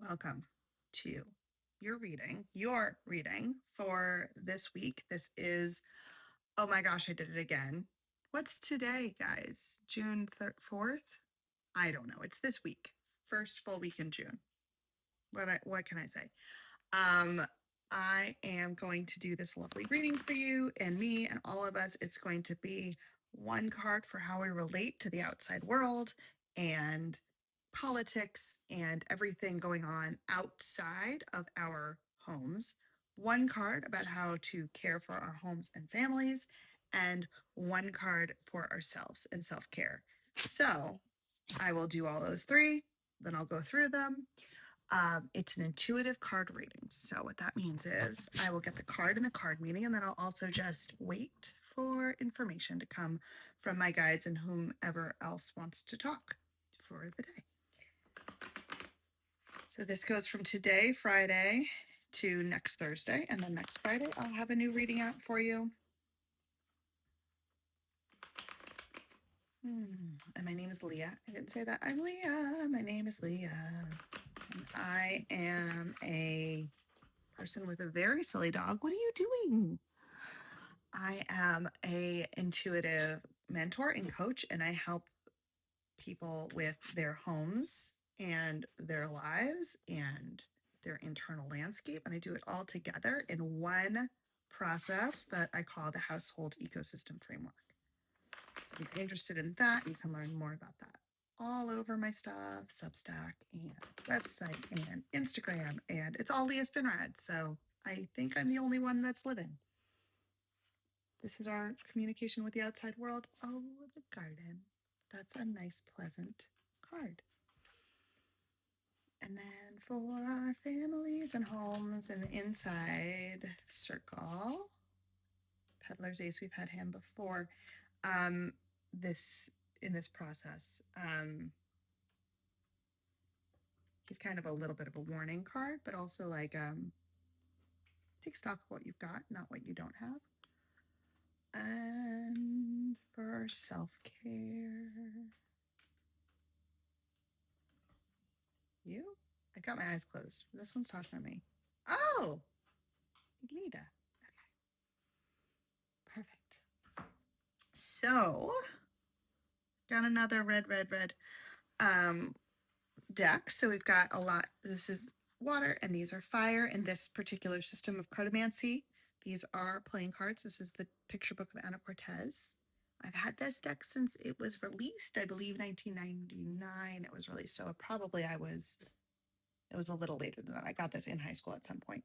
Welcome to your reading for this week. This is, oh my gosh, I did it again. What's today, guys? June 4th? I don't know. It's this week. First full week in June. What can I say? Um, I am going to do this lovely reading for you and me and all of us. It's going to be one card for how we relate to the outside world and politics and everything going on outside of our homes. One card about how to care for our homes and families, and one card for ourselves and self care. So I will do all those three, then I'll go through them. It's an intuitive card reading. So what that means is I will get the card and the card meaning, and then I'll also just wait for information to come from my guides and whomever else wants to talk for the day. So this goes from today, Friday, to next Thursday, and then next Friday I'll have a new reading out for you. And my name is Leah. I didn't say that. I'm Leah. My name is Leah. And I am a person with a very silly dog. What are you doing? I am a intuitive mentor and coach, and I help people with their homes and their lives and their internal landscape. And I do it all together in one process that I call the Household Ecosystem Framework. So if you're interested in that, you can learn more about that all over my stuff, Substack and website and Instagram, and it's all Leah Spinrad. So I think I'm the only one that's living. This is our communication with the outside world. Oh, the garden. That's a nice, pleasant card. And then for our families and homes and inside circle, Peddler's Ace, we've had him before. This in this process, he's kind of a little bit of a warning card, but also like take stock of what you've got, not what you don't have. And for self-care, you? I got my eyes closed. This one's talking to me. Oh, Lita. Okay, perfect. So, got another red deck. So we've got a lot. This is water, and these are fire. In this particular system of cartomancy, these are playing cards. This is the picture book of Anna Cortez. I've had this deck since it was released. I believe 1999 it was released. So it was a little later than that. I got this in high school at some point.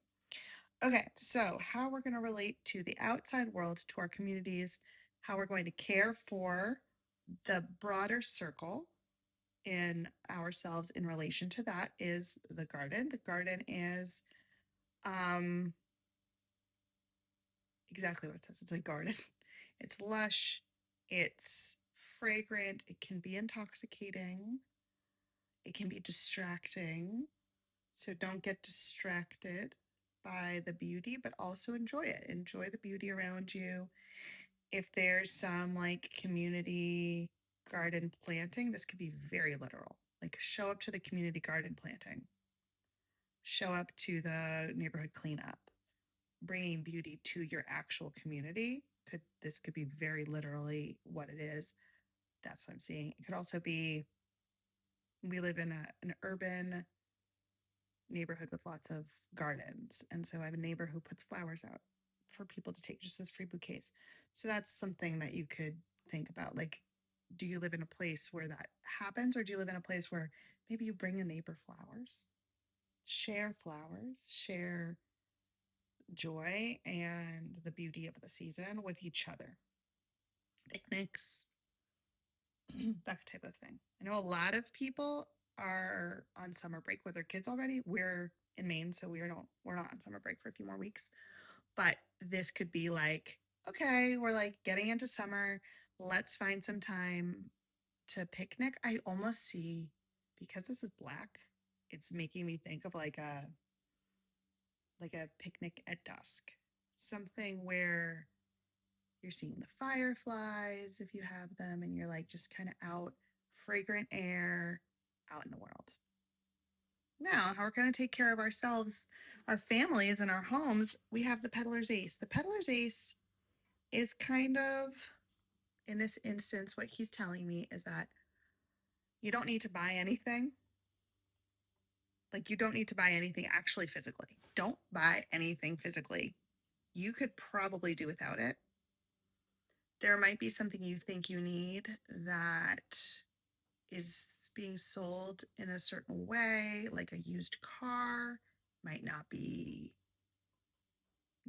Okay, so how we're going to relate to the outside world, to our communities, how we're going to care for the broader circle in ourselves in relation to that is the garden. The garden is exactly what it says. It's a garden. It's lush, it's fragrant, it can be intoxicating, it can be distracting. So don't get distracted by the beauty, but also enjoy it. Enjoy the beauty around you. If there's some like community garden planting, this could be very literal. Like show up to the community garden planting, show up to the neighborhood cleanup, bringing beauty to your actual community. This could be very literally what it is. That's what I'm seeing. It could also be we live in an urban neighborhood with lots of gardens. And so I have a neighbor who puts flowers out for people to take just as free bouquets. So that's something that you could think about. Like, do you live in a place where that happens, or do you live in a place where maybe you bring a neighbor flowers, share joy and the beauty of the season with each other? Picnics, that type of thing. I know a lot of people are on summer break with their kids already. We're in Maine, so we're not on summer break for a few more weeks. But this could be like, okay, we're like getting into summer. Let's find some time to picnic. I almost see, because this is black, it's making me think of like a picnic at dusk. Something where you're seeing the fireflies if you have them, and you're like just kind of out, fragrant air, out in the world. Now, how we're going to take care of ourselves, our families, and our homes, we have the Peddler's Ace. The Peddler's Ace is kind of, in this instance, what he's telling me is that you don't need to buy anything. Like, you don't need to buy anything actually physically. Don't buy anything physically. You could probably do without it. There might be something you think you need that is being sold in a certain way, like a used car, might not be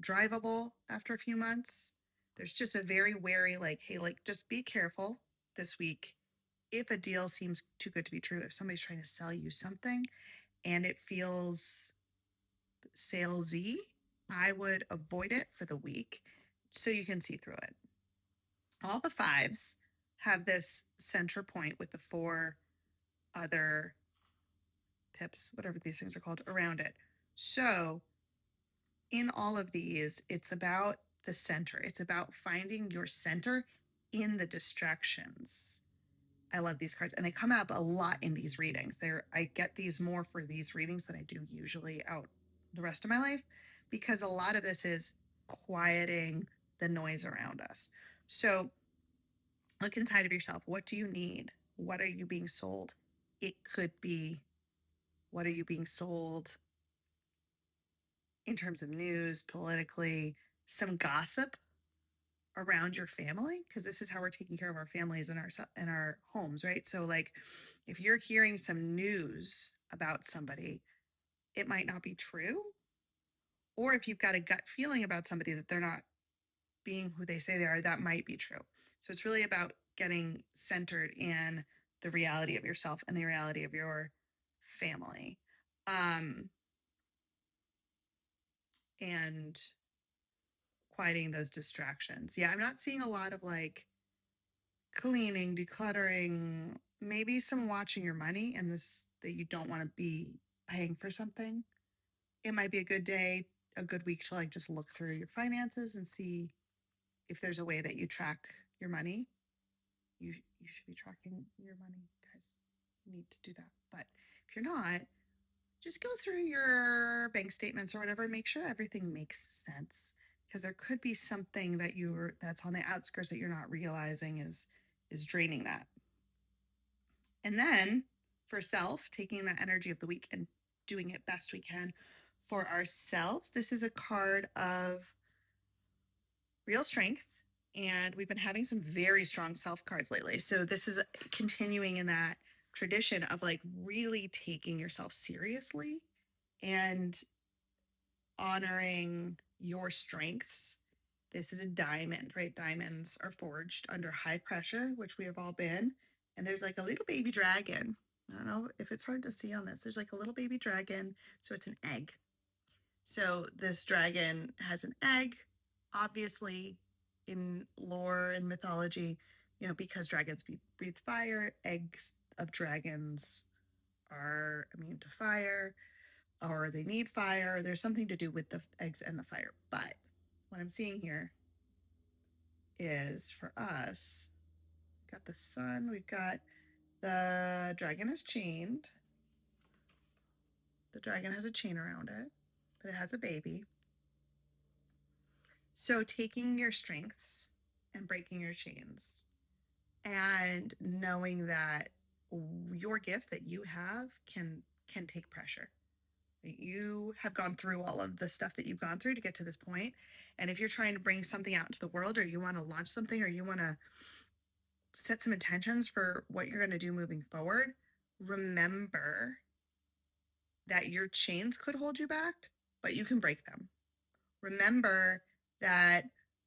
drivable after a few months. There's just a very wary, like, hey, like, just be careful this week. If a deal seems too good to be true, if somebody's trying to sell you something and it feels salesy, I would avoid it for the week so you can see through it. All the fives have this center point with the four other pips, whatever these things are called, around it. So in all of these, it's about the center. It's about finding your center in the distractions. I love these cards, and they come up a lot in these readings. I get these more for these readings than I do usually out the rest of my life, because a lot of this is quieting the noise around us. So look inside of yourself. What do you need? What are you being sold? It could be, what are you being sold in terms of news, politically, some gossip around your family, because this is how we're taking care of our families and our homes, right? So like if you're hearing some news about somebody, it might not be true. Or if you've got a gut feeling about somebody that they're not being who they say they are, that might be true. So it's really about getting centered in the reality of yourself and the reality of your family. And quieting those distractions. Yeah, I'm not seeing a lot of like cleaning, decluttering, maybe some watching your money and this that you don't want to be paying for something. It might be a good day, a good week to like just look through your finances and see if there's a way that you track your money. You should be tracking your money, guys. You need to do that. But if you're not, just go through your bank statements or whatever and make sure everything makes sense, because there could be something that's on the outskirts that you're not realizing is draining that. And then for self, taking that energy of the week and doing it best we can for ourselves. This is a card of real strength, and we've been having some very strong self cards lately. So this is continuing in that tradition of like really taking yourself seriously and honoring your strengths. This is a diamond, right? Diamonds are forged under high pressure, which we have all been. And there's like a little baby dragon. I don't know if it's hard to see on this. There's like a little baby dragon. So it's an egg. So this dragon has an egg. Obviously, in lore and mythology, because dragons breathe fire, eggs of dragons are immune to fire, or they need fire. There's something to do with the eggs and the fire. But what I'm seeing here is for us, we've got the sun, we've got the dragon is chained. The dragon has a chain around it, but it has a baby. So taking your strengths and breaking your chains and knowing that your gifts that you have can take pressure. You have gone through all of the stuff that you've gone through to get to this point. And if you're trying to bring something out into the world, or you want to launch something, or you want to set some intentions for what you're going to do moving forward, remember that your chains could hold you back, but you can break them. Remember that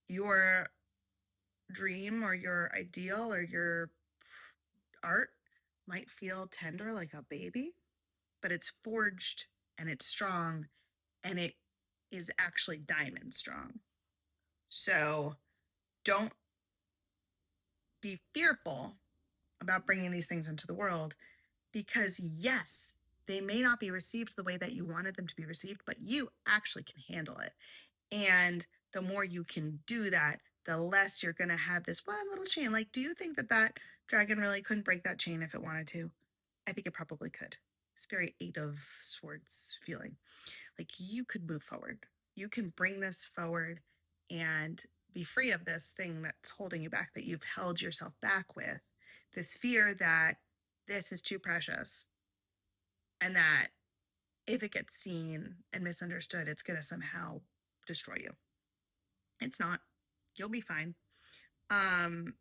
your dream or your ideal or your art might feel tender like a baby, but it's forged and it's strong and it is actually diamond strong. So don't be fearful about bringing these things into the world, because yes, they may not be received the way that you wanted them to be received, but you actually can handle it. And the more you can do that, the less you're going to have this one little chain. Like, do you think that dragon really couldn't break that chain if it wanted to? I think it probably could. It's very Eight of Swords feeling. Like you could move forward. You can bring this forward and be free of this thing that's holding you back, that you've held yourself back with. This fear that this is too precious and that if it gets seen and misunderstood, it's going to somehow destroy you. It's not. You'll be fine. Um,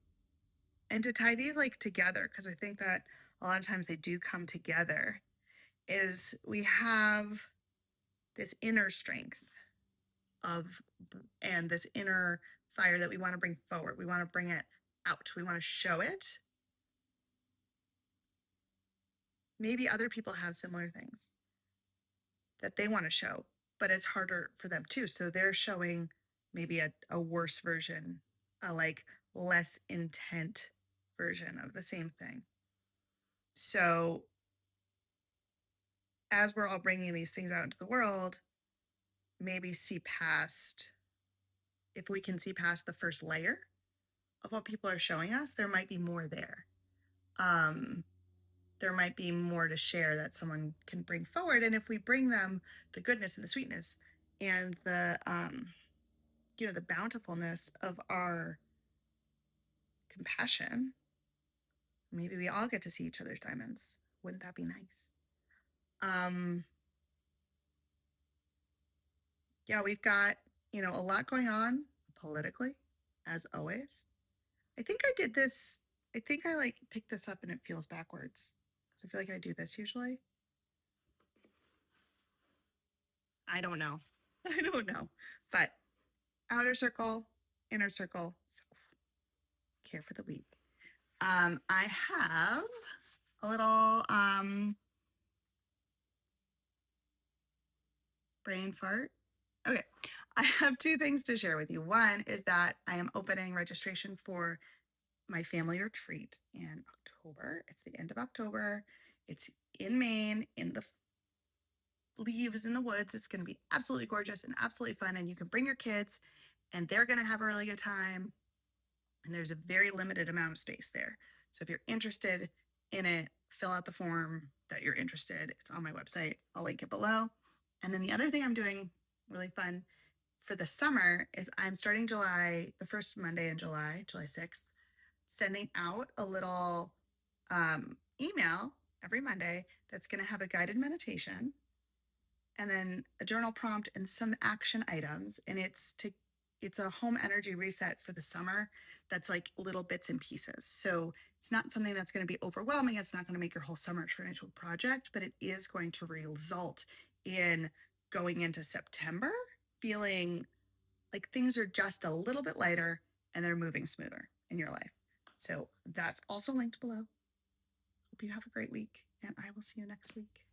and to tie these like together, because I think that a lot of times they do come together, is we have this inner strength of and this inner fire that we want to bring forward. We want to bring it out. We want to show it. Maybe other people have similar things that they want to show, but it's harder for them too. So they're showing maybe a worse version, a like less intent version of the same thing. So as we're all bringing these things out into the world, maybe see past, if we can see past the first layer of what people are showing us, there might be more there. There might be more to share that someone can bring forward. And if we bring them the goodness and the sweetness and the the bountifulness of our compassion, maybe we all get to see each other's diamonds. Wouldn't that be nice? Yeah, we've got, a lot going on politically, as always. I think I did this. I think I like picked this up and it feels backwards. I feel like I do this usually. I don't know. I don't know. But outer circle, inner circle, self. Care for the week. I have a little brain fart. Okay. I have two things to share with you. One is that I am opening registration for my family retreat in October. It's the end of October. It's in Maine, in the leaves in the woods. It's going to be absolutely gorgeous and absolutely fun. And you can bring your kids and they're going to have a really good time. And there's a very limited amount of space there. So if you're interested in it, fill out the form that you're interested. It's on my website. I'll link it below. And then the other thing I'm doing really fun for the summer is I'm starting the first Monday in July 6th, sending out a little email every Monday that's going to have a guided meditation and then a journal prompt and some action items. And it's a home energy reset for the summer that's like little bits and pieces. So it's not something that's going to be overwhelming. It's not going to make your whole summer turn into a project, but it is going to result in going into September feeling like things are just a little bit lighter and they're moving smoother in your life. So that's also linked below. Hope you have a great week and I will see you next week.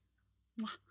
Mwah.